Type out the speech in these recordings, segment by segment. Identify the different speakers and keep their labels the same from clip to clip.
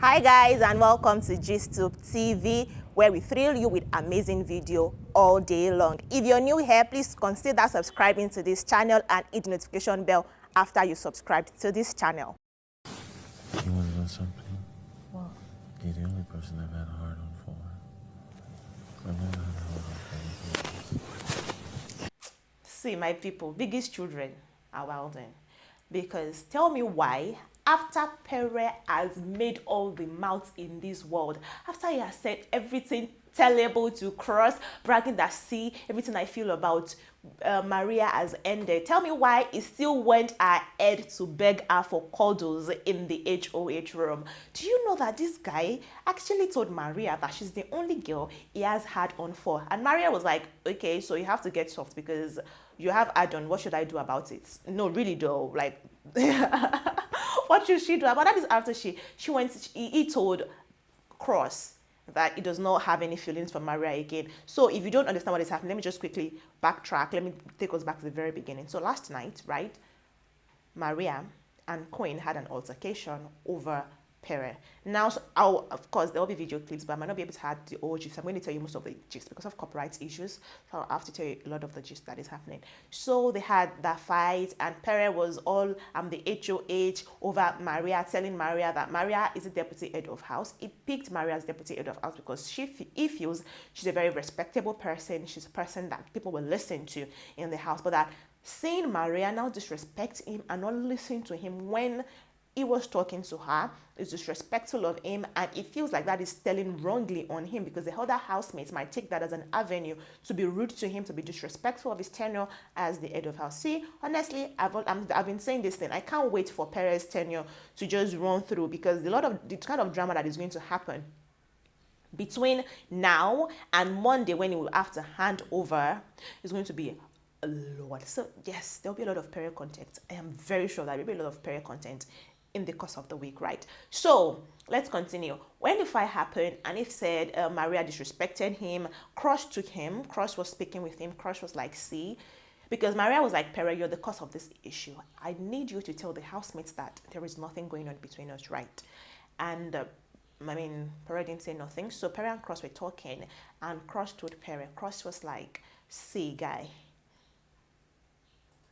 Speaker 1: Hi guys, and welcome to GISTUBE TV, where we thrill you with amazing video all day long. If you're new here, please consider subscribing to this channel and hit the notification bell after you subscribe to this channel.
Speaker 2: You want to know something?
Speaker 1: What?
Speaker 2: You're the only person I've had a hard on for. I've never had a hard on for anything.
Speaker 1: See, my people, biggest children are wilding. Because tell me why, after Pere has made all the mouths in this world, after he has said everything tellable to Cross, bragging that, see, everything I feel about Maria has ended, tell me why he still went ahead to beg her for cuddles in the HOH room. Do you know that this guy actually told Maria that she's the only girl he has had on for? And Maria was like, okay, so you have to get soft because you have add-on. What should I do about it? No, really though, like what should she do about that? Is after he told Cross that he does not have any feelings for Maria again. So if you don't understand what is happening, let me just quickly backtrack. Let me take us back to the very beginning. So last night, right, Maria and Queen had an altercation over Pere. Now, so of course, there will be video clips, but I might not be able to have the whole gist. I'm going to tell you most of the gist because of copyright issues. So I'll have to tell you a lot of the gist that is happening. So they had that fight, and Pere was all the HOH over Maria, telling Maria that Maria is a deputy head of house. He picked Maria as deputy head of house because he feels she's a very respectable person. She's a person that people will listen to in the house, but that seeing Maria now disrespect him and not listen to him when he was talking to her is disrespectful of him, and it feels like that is telling wrongly on him because the other housemates might take that as an avenue to be rude to him, to be disrespectful of his tenure as the head of house. See, honestly, I've been saying this thing. I can't wait for Pere's tenure to just run through because a lot of the kind of drama that is going to happen between now and Monday when he will have to hand over is going to be a lot. So yes, there'll be a lot of Pere content. I am very sure that there'll be a lot of Pere content in the course of the week, right? So let's continue. When the fight happened and it said Maria disrespected him, Cross took him. Cross was speaking with him. Cross was like, see, because Maria was like, Pere, you're the cause of this issue. I need you to tell the housemates that there is nothing going on between us, right? And Pere didn't say nothing. So Pere and Cross were talking, and Cross told Pere. Cross was like, see, guy,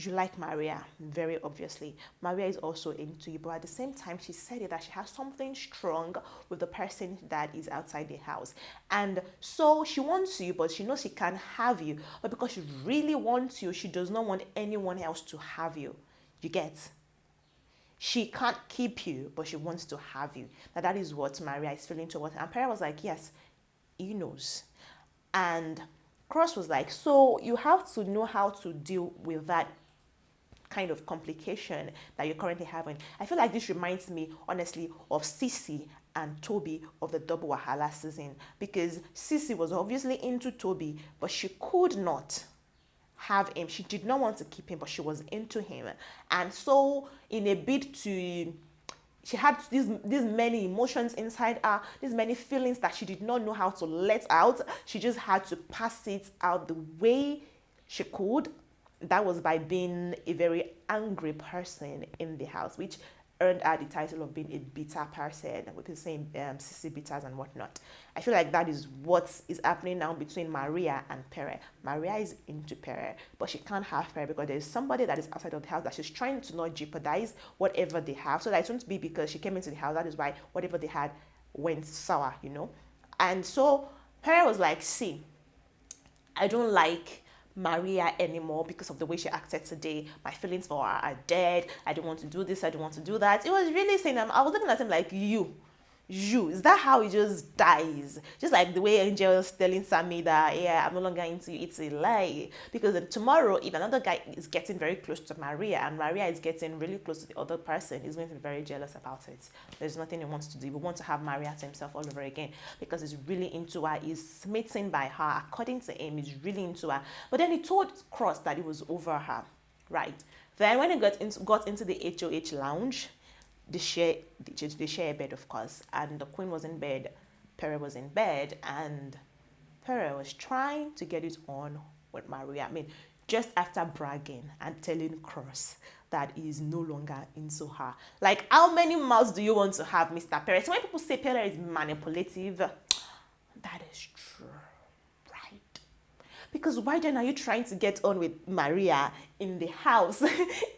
Speaker 1: you like Maria, very obviously. Maria is also into you, but at the same time, she said it that she has something strong with the person that is outside the house. And so she wants you, but she knows she can't have you. But because she really wants you, she does not want anyone else to have you. You get? She can't keep you, but she wants to have you. Now that is what Maria is feeling towards her. And Pere was like, yes, he knows. And Cross was like, so you have to know how to deal with that kind of complication that you're currently having. I feel like this reminds me, honestly, of Sisi and Toby of the Double Wahala season, because Sisi was obviously into Toby, but she could not have him. She did not want to keep him, but she was into him. And so in a bid to, she had these many emotions inside her, these many feelings that she did not know how to let out. She just had to pass it out the way she could. That was by being a very angry person in the house, which earned her the title of being a bitter person, with the same sissy bitters and whatnot. I feel like that is what is happening now between Maria and Pere. Maria is into Pere, but she can't have Pere because there is somebody that is outside of the house that she's trying to not jeopardize whatever they have. So that it won't be because she came into the house. That is why whatever they had went sour, you know. And so Pere was like, see, I don't like Maria anymore because of the way she acted today. My feelings for her are dead. I don't want to do this. I don't want to do that. It was really saying, I was looking at him like, you, is that how it just dies? Just like the way Angel's telling Sammy that, yeah, I'm no longer into you. It's a lie. Because then tomorrow, if another guy is getting very close to Maria and Maria is getting really close to the other person, he's going to be very jealous about it. There's nothing he wants to do. He wants to have Maria to himself all over again because he's really into her. He's smitten by her. According to him, he's really into her. But then he told Cross that it was over her, right? Then when he got into the HOH lounge, they share a bed, of course, and the Queen was in bed, Pere was in bed, and Pere was trying to get it on with Maria. just after bragging and telling Cross that he is no longer into her. Like, how many mouths do you want to have, Mr. Pere? So when people say Pere is manipulative, that is true, right? Because why then are you trying to get on with Maria in the house,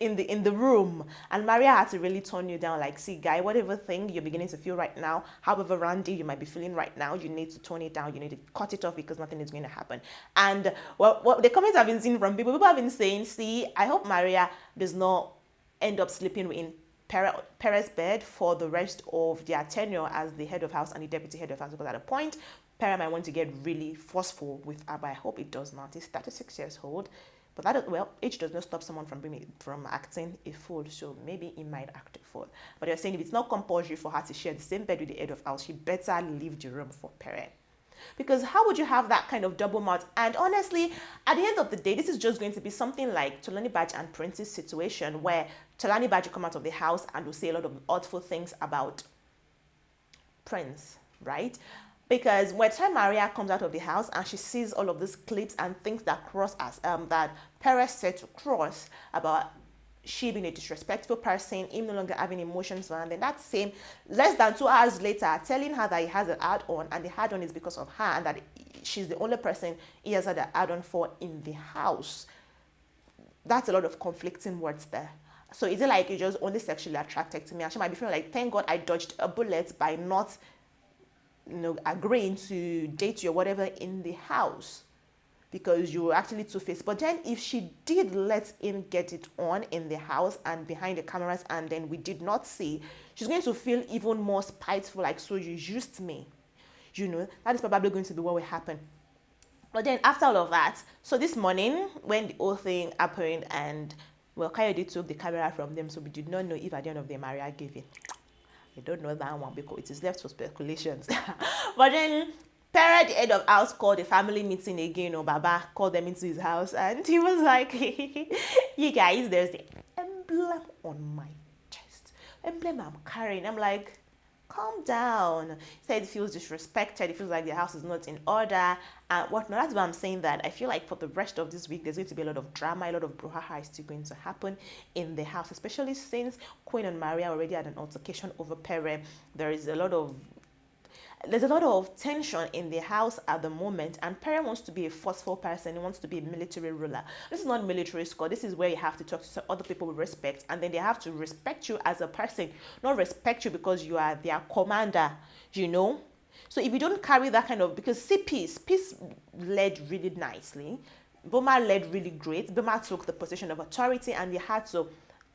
Speaker 1: in the room? And Maria had to really turn you down, like, see, guy, whatever thing you're beginning to feel right now, however randy you might be feeling right now, you need to tone it down, you need to cut it off because nothing is going to happen. And well, the comments I've been seeing from people have been saying, see, I hope Maria does not end up sleeping in Pere's bed for the rest of their tenure as the head of house and the deputy head of house, because at a point, Pere might want to get really forceful with her, but I hope it does not. He's 36 years old, but that, well, age does not stop someone from acting a fool, so maybe he might act a fool. But you're saying if it's not compulsory for her to share the same bed with the head of house, she better leave the room for Pere. Because how would you have that kind of double mouth? And honestly, at the end of the day, this is just going to be something like Bbnaija and Prince's situation, where Bbnaija will come out of the house and will say a lot of artful things about Prince, right? Because when time Maria comes out of the house and she sees all of these clips and things that that Pere said to Cross about she being a disrespectful person, him no longer having emotions for her, and then that same less than 2 hours later telling her that he has an add-on, and the add-on is because of her, and that she's the only person he has had an add-on for in the house. That's a lot of conflicting words there. So is it like you're just only sexually attracted to me? And she might be feeling like, thank God I dodged a bullet by not, agreeing to date you or whatever in the house, because you were actually two-faced. But then if she did let him get it on in the house and behind the cameras, and then we did not see, she's going to feel even more spiteful, like, so you used me. That is probably going to be what will happen. But then after all of that, so this morning when the whole thing happened, and well, Cu.Ddle took the camera from them, so we did not know if at the end of the Maria gave it. I don't know that one because it is left for speculations. But then Pere, the head of house, called a family meeting again, or Baba called them into his house, and he was like, you guys, there's the emblem on my chest. Emblem I'm carrying. I'm like, calm down. He said he feels disrespected. He feels like the house is not in order and whatnot. That's why I'm saying that I feel like for the rest of this week, there's going to be a lot of drama, a lot of brouhaha is still going to happen in the house, especially since Queen and Maria already had an altercation over Pere. There's a lot of tension in the house at the moment, and Pere wants to be a forceful person. He wants to be a military ruler. This is not military school. This is where you have to talk to other people with respect, and then they have to respect you as a person, not respect you because you are their commander, So if you don't carry that kind of, because see, Peace led really nicely. Boma led really great. Boma took the position of authority, and they had to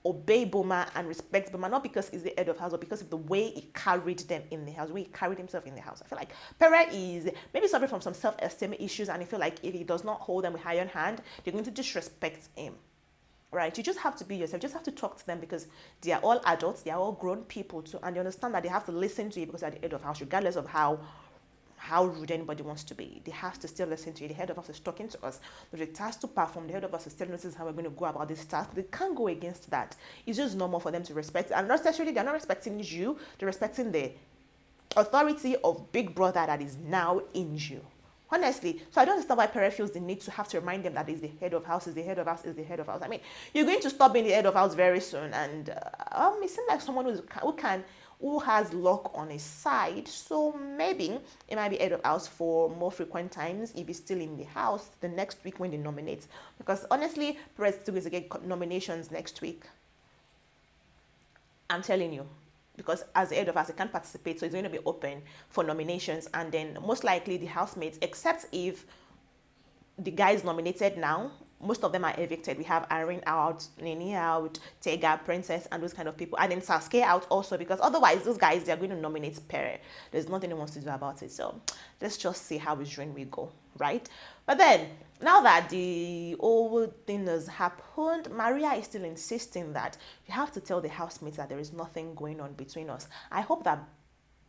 Speaker 1: obey Boma and respect Boma, not because he's the head of house, but because of the way he carried them in the house, the way he carried himself in the house. I feel like Pere is maybe suffering from some self-esteem issues, and I feel like if he does not hold them with iron hand, they're going to disrespect him. Right? You just have to be yourself. You just have to talk to them because they are all adults, they are all grown people too, and they understand that they have to listen to you because they're the head of house, regardless of how rude anybody wants to be. They have to still listen to you. The head of us is talking to us. If the task to perform, the head of us is telling us how we're going to go about this task. They can't go against that. It's just normal for them to respect. And not necessarily, they're not respecting you. They're respecting the authority of Big Brother that is now in you. Honestly, so I don't understand why Pere feels the need to have to remind them that he's the head of house, is the head of house, is the head of house. I mean, you're going to stop being the head of house very soon, and it seems like someone who has luck on his side. So maybe it might be head of house for more frequent times if he's still in the house the next week when they nominate. Because honestly, Pere is still going to get nominations next week. I'm telling you. Because as the head of house, he can't participate, so it's going to be open for nominations, and then most likely the housemates, except if the guys nominated now, most of them are evicted. We have Irene out, Nini out, Tega, Princess, and those kind of people, and then Sasuke out also, because otherwise those guys, they're going to nominate Pere. There's nothing he wants to do about it. So let's just see how his reign will go, right? But then now that the whole thing has happened, Maria is still insisting that you have to tell the housemates that there is nothing going on between us. I hope that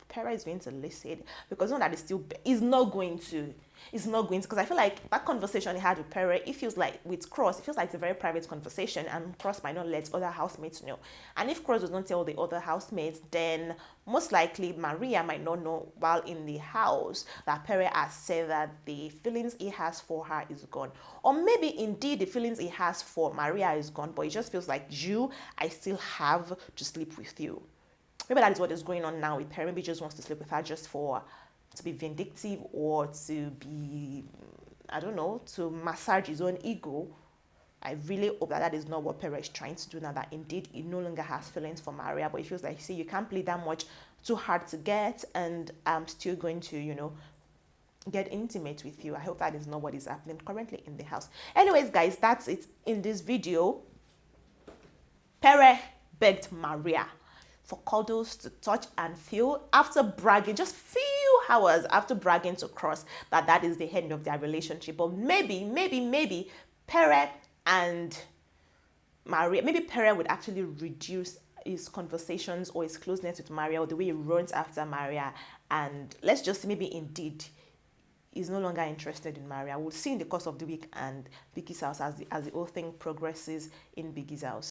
Speaker 1: Pere is going to listen, because not that it's still, he's not going to, because I feel like that conversation he had with Pere, it feels like with Cross, it feels like it's a very private conversation, and Cross might not let other housemates know. And if Cross does not tell the other housemates, then most likely Maria might not know while in the house that Pere has said that the feelings he has for her is gone. Or maybe indeed the feelings he has for Maria is gone, but it just feels like I still have to sleep with you. Maybe that is what is going on now with Pere. Maybe he just wants to sleep with her just to be vindictive, or to be, I don't know, to massage his own ego. I really hope that is not what Pere is trying to do now, that indeed he no longer has feelings for Maria, but it feels like, see, you can't play that much, too hard to get, and I'm still going to, get intimate with you. I hope that is not what is happening currently in the house. Anyways, guys, that's it in this video. Pere begged Maria for cuddles to touch and feel after bragging, just few hours after bragging to Cross that is the end of their relationship. But maybe Pere and Maria, maybe Pere would actually reduce his conversations or his closeness with Maria, or the way he runs after Maria, and let's just say maybe indeed he's no longer interested in Maria. We'll see in the course of the week and Biggie's house as the whole thing progresses in Biggie's house.